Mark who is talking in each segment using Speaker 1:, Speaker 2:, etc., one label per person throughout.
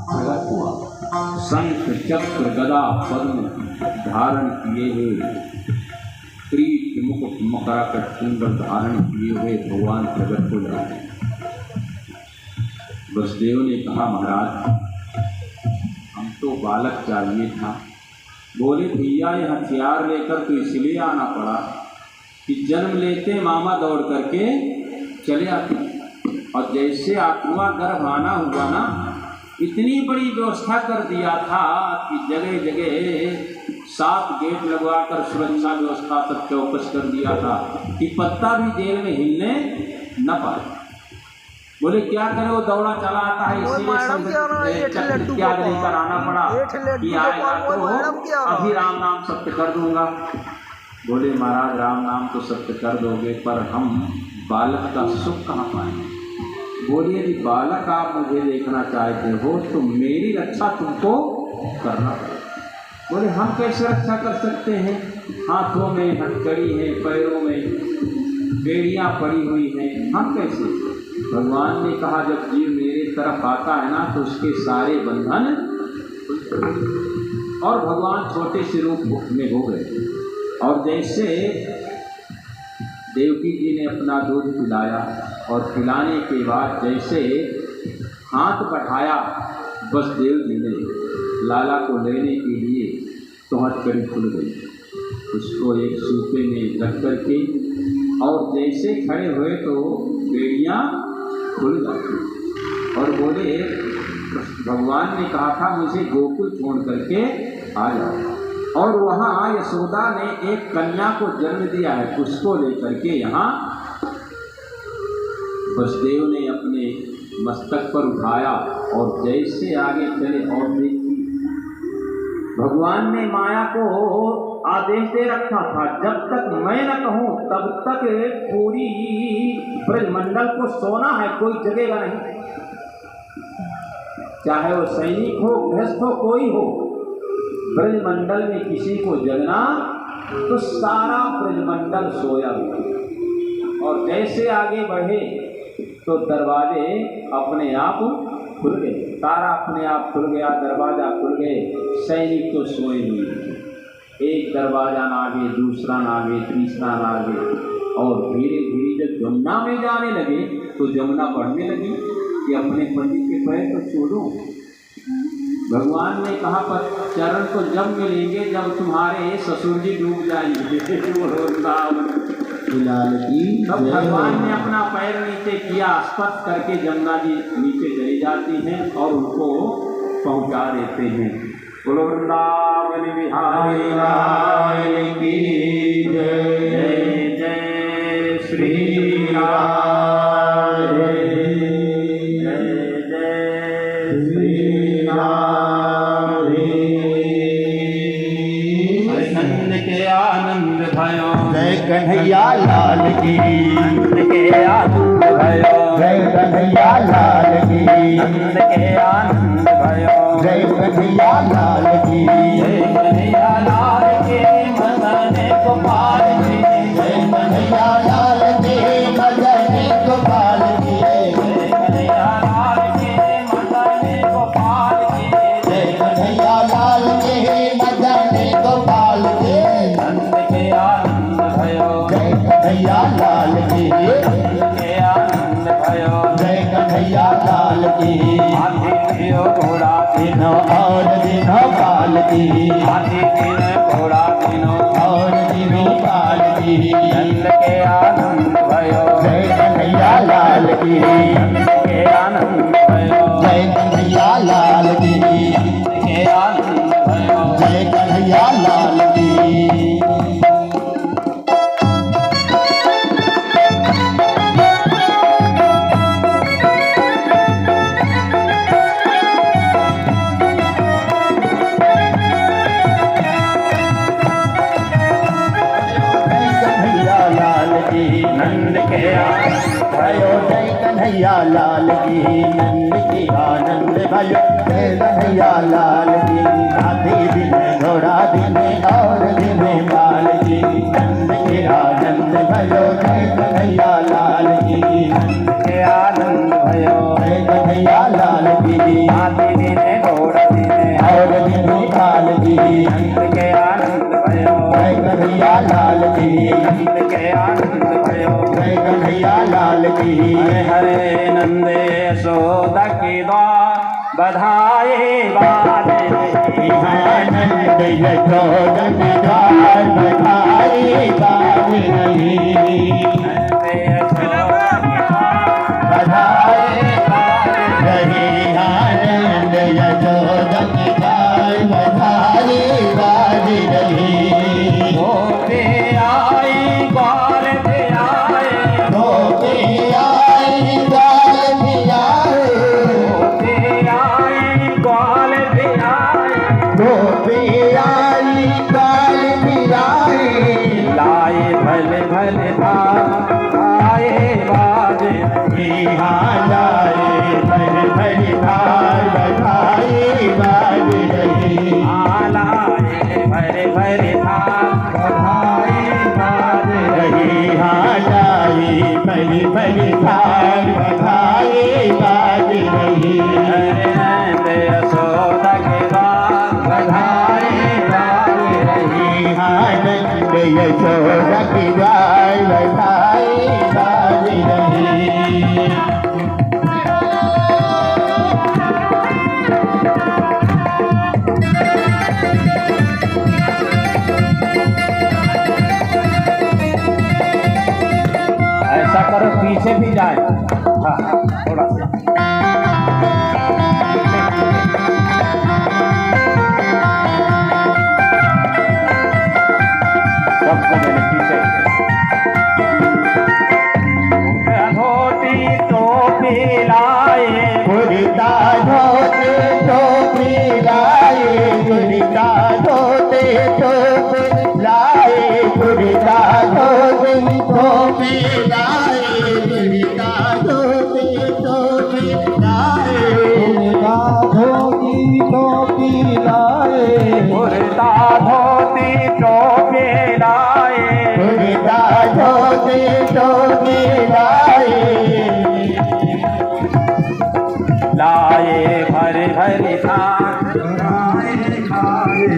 Speaker 1: प्रकट हुआ, शंख चक्र गदा पद्म धारण किए हुए, क्रीट मुकुट मकराकट कुंडल धारण किए हुए भगवान प्रकट हो जाते। वसुदेव ने कहा, महाराज हम तो बालक चाहिए था। बोले, भैया ये हथियार लेकर तो इसलिए आना पड़ा कि जन्म लेते मामा दौड़ करके चले आते, और जैसे आत्मा गर्भ आना हुआ ना, इतनी बड़ी व्यवस्था कर दिया था कि जगह जगह 7 गेट लगवाकर सुरक्षा व्यवस्था सब चौकस कर दिया था कि पत्ता भी जेल में हिलने न पाए। बोले क्या करे, वो दौड़ा चला आता है, इसीलिए त्याग लेकर आना पड़ा कि आएगा तो अभी राम नाम सत्य कर दूंगा। बोले, महाराज राम नाम तो सत्य कर दोगे, पर हम बालक का सुख कहाँ पाएंगे। बोलिए, यदि बालक आप मुझे देखना चाहते हो तो मेरी रक्षा तुमको करना पड़ेगा। बोले, हम कैसे रक्षा कर सकते हैं, हाथों में हथकड़ी है, पैरों में बेड़ियाँ पड़ी हुई हैं, हम कैसे। भगवान ने कहा, जब जीव मेरे तरफ आता है ना तो उसके सारे बंधन, और भगवान छोटे से रूप में हो गए। और जैसे देवकी जी ने अपना दूध पिलाया और पिलाने के बाद जैसे हाथ बढ़ाया वसुदेव जी ने लाला को लेने के लिए, तो हथकड़ी खुल गई। उसको एक सूपे में रख करके और जैसे खड़े हुए तो बेड़ियाँ खुल गई। और बोले, भगवान ने कहा था मुझे गोकुल छोड़ करके आ जाओ, और वहाँ यशोदा ने एक कन्या को जन्म दिया है, उसको लेकर के यहाँ वसुदेव ने अपने मस्तक पर उठाया और जैसे आगे चले। और देखिए, भगवान ने माया को आदेश दे रखा था, जब तक मैं न कहूँ तब तक पूरी ब्रजमंडल को सोना है, कोई जगेगा नहीं, चाहे वो सैनिक हो, गृहस्थ हो, कोई हो। ब्रजमंडल में किसी को जगना तो सारा ब्रजमंडल सोया हुआ। और जैसे आगे बढ़े तो दरवाजे अपने आप खुल गए, तारा अपने आप खुल गया, दरवाजा खुल गए, सैनिक तो सोए हुए। एक दरवाजा ना आगे, दूसरा ना आगे, तीसरा ना आगे। और धीरे धीरे जब जमुना में जाने लगे तो जमुना बढ़ने लगी कि अपने पति के पैर तो छोड़ो। भगवान ने कहा पर चरण तो जब मिलेंगे जब तुम्हारे ससुर जी डूब जाएंगे।
Speaker 2: लाल की
Speaker 1: तब भगवान ने अपना पैर नीचे किया, स्पर्श करके जमुना जी नीचे चली जाती हैं और उनको पहुंचा देते हैं। बोलो वृंदावन बिहारी लाल की जय। जय जय श्री राम, जय जय श्री राम। नंद के आनंद भयो,
Speaker 2: जय कन्हैया लाल की,
Speaker 1: नंद के आनंद भयो,
Speaker 2: जय कन्हैया लाल की,
Speaker 1: नंद के आनंद भयो,
Speaker 2: जय कन्हैया लाल की,
Speaker 1: जय कन्हैया लाल के मदन गोपाल की,
Speaker 2: जय कन्हैया लाल के मदन गोपाल की,
Speaker 1: जय कन्हैया लाल के मदन गोपाल की,
Speaker 2: जय कन्हैया लाल के मदन गोपाल के,
Speaker 1: नंद के आनंद भयो,
Speaker 2: जय कन्हैया लाल की,
Speaker 1: नंद के आनंद भयो,
Speaker 2: जय कन्हैया लाल की,
Speaker 1: हाथी थियो घोड़ा
Speaker 2: दिनो और दिनो काल की,
Speaker 1: हाथी दिन घोड़ा दिनो
Speaker 2: और दिनो काल की,
Speaker 1: नंद के आनंद भयो,
Speaker 2: जय कन्हैया लाल की,
Speaker 1: नंद के आनंद भयो,
Speaker 2: जय कन्हैया लाल की,
Speaker 1: नंद के आनंद भयो,
Speaker 2: जय कन्हैया लाल की।
Speaker 1: नंद के आनंद
Speaker 2: भयो, जय कन्हैया लाल की, नंद की आनंद भयो, जय कन्हैया लाल की, हाथी दिन घोड़ा दिन और दिन बाल की, नंद के आनंद भयो, जय कन्हैया लाल की,
Speaker 1: नंद के आनंद भयो,
Speaker 2: जय कन्हैया लाल की,
Speaker 1: हाथी दिने घोड़ा दिने
Speaker 2: और दिन काल की,
Speaker 1: नंद के आनंद भयो,
Speaker 2: जय कन्हैया लाल की,
Speaker 1: नंद के आनंद भयो,
Speaker 2: जय कन्हैया लाल की,
Speaker 1: हरे हरे नंद यशोदा के द्वार बधाए बाजे,
Speaker 2: आनंद यशोदा के द्वार बधाई बाज रही,
Speaker 1: नंद यशोदा के द्वार
Speaker 2: बधाई बाज रही, आनंद यशोदा के द्वार बधाई बाज रही,
Speaker 1: गोपी आई ग्वाल पे आए,
Speaker 2: गोपी आई ग्वाल भी आए,
Speaker 1: गोपी आई ग्वाल पे आए,
Speaker 2: गोपी आई ग्वाल भी आए,
Speaker 1: लाए भले भले आए बाजे,
Speaker 2: लाए भर भर थाल बधाई बाज रही,
Speaker 1: आलाए भले भले बधाई बाज
Speaker 2: रही लाए भर भर थाल बधाई बाज रही,
Speaker 1: नंद यशोदा के द्वार बधाई बाज रही,
Speaker 2: आनंद यशोदा की द्वार बधाई बाज रही।
Speaker 1: ऐसा करो पीछे भी जाए, हाँ थोड़ा सा सबको मैंने पीछे धोती टोपी लाए,
Speaker 2: कुर्ता धोते टोपी लाए, कुर्ता धोते टोपी लाए, कुर्ता धोते टोपी लाए, कुर्ता धोते टोपी लाए, कुर्ता धोती टोपी लाए,
Speaker 1: कुर्ता धोती टोपी लाए,
Speaker 2: कुर्ता धोते टोपी लाए,
Speaker 1: लाए भर भर थान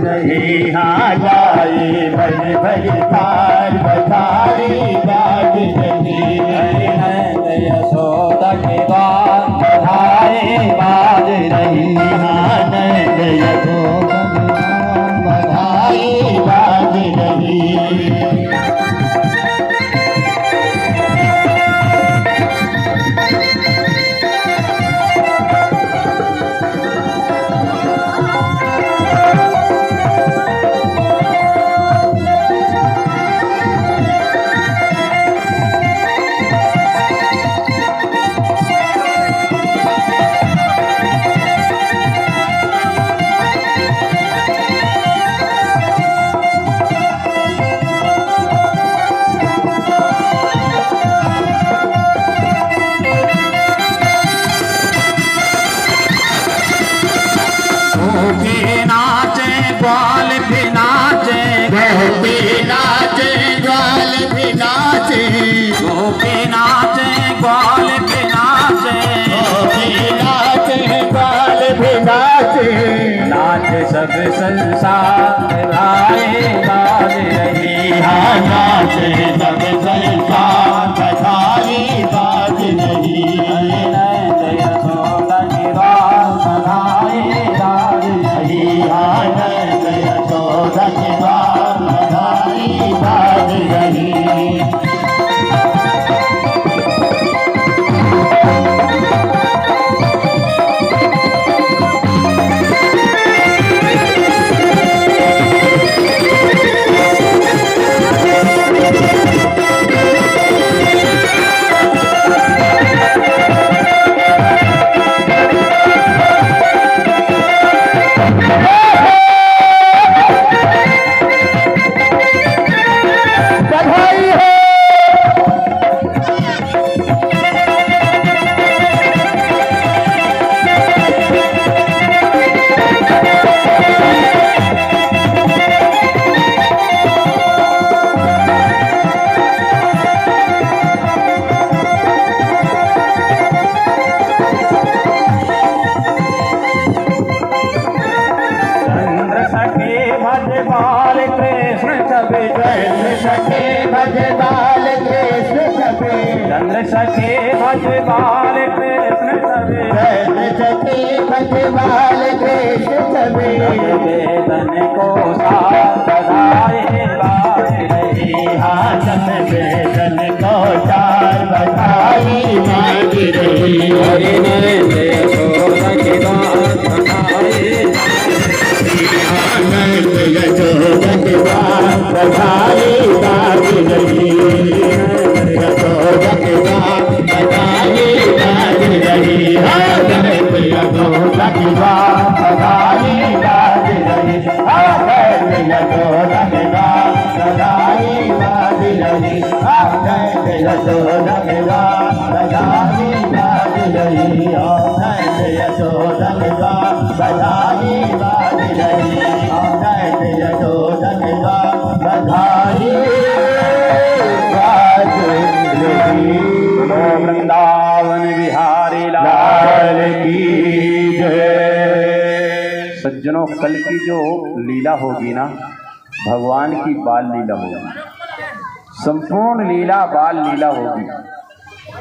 Speaker 2: रही, हाँ लाए भर भर थाल बधाई बाज रही,
Speaker 1: नंद यशोदा के द्वार बधाए बाज रही,
Speaker 2: आनंद
Speaker 1: नाचे ग्वाल भी नाचे,
Speaker 2: गोपी नाचे ग्वाल भी नाचे,
Speaker 1: गोपी नाचे ग्वाल भी नाचे,
Speaker 2: गोपी नाचे ग्वाल भी नाचे,
Speaker 1: नाच सब संसार गाए बाज रही।
Speaker 2: हाँ नाचे सब संसार बधाई बाज रही।
Speaker 1: नंद यशोदा की बात बधाए बाज रही।
Speaker 2: आनंद यशोदा की बात बधाई बाज रही। बधाई हो
Speaker 1: चंद्र सखे भज बाल कृष्ण छवि,
Speaker 2: चंद्र सखे भज बाल कृष्ण छवि,
Speaker 1: चंद्र सखे भज बाल कृष्ण छवि,
Speaker 2: चंद्र सखे भज बाल कृष्ण छवि।
Speaker 1: वेदन को साथ बधाए बाज रही।
Speaker 2: आनंद वेदन को चार बधाई बाज रही।
Speaker 1: हरि नंद यशोदा की बात बधाए।
Speaker 2: आनंद यशोदा की बात बधाई बाज रही। यशोदा की बात बधाई बाज रही। आनंद यशोदा की बात बधाई बाज रही। आनंद यशोदा की बात बधाई बाज रही। आनंद यशोदा की बात बधाई बाज रही। आनंद यशोदा की बात बधाई बाज रही। आनंद यशोदा की बात बधाई बाज रही।
Speaker 1: वृंदावन बिहारी
Speaker 2: लाल की जय।
Speaker 1: सज्जनों, कल की जो लीला होगी ना, भगवान की बाल लीला होगी, संपूर्ण लीला बाल लीला होगी।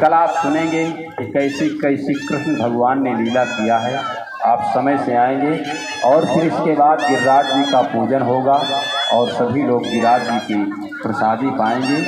Speaker 1: कल आप सुनेंगे कि कैसी कैसी कृष्ण भगवान ने लीला किया है। आप समय से आएंगे और फिर इसके बाद गिरिराज जी का पूजन होगा और सभी लोग गिरिराज जी की प्रसादी पाएंगे।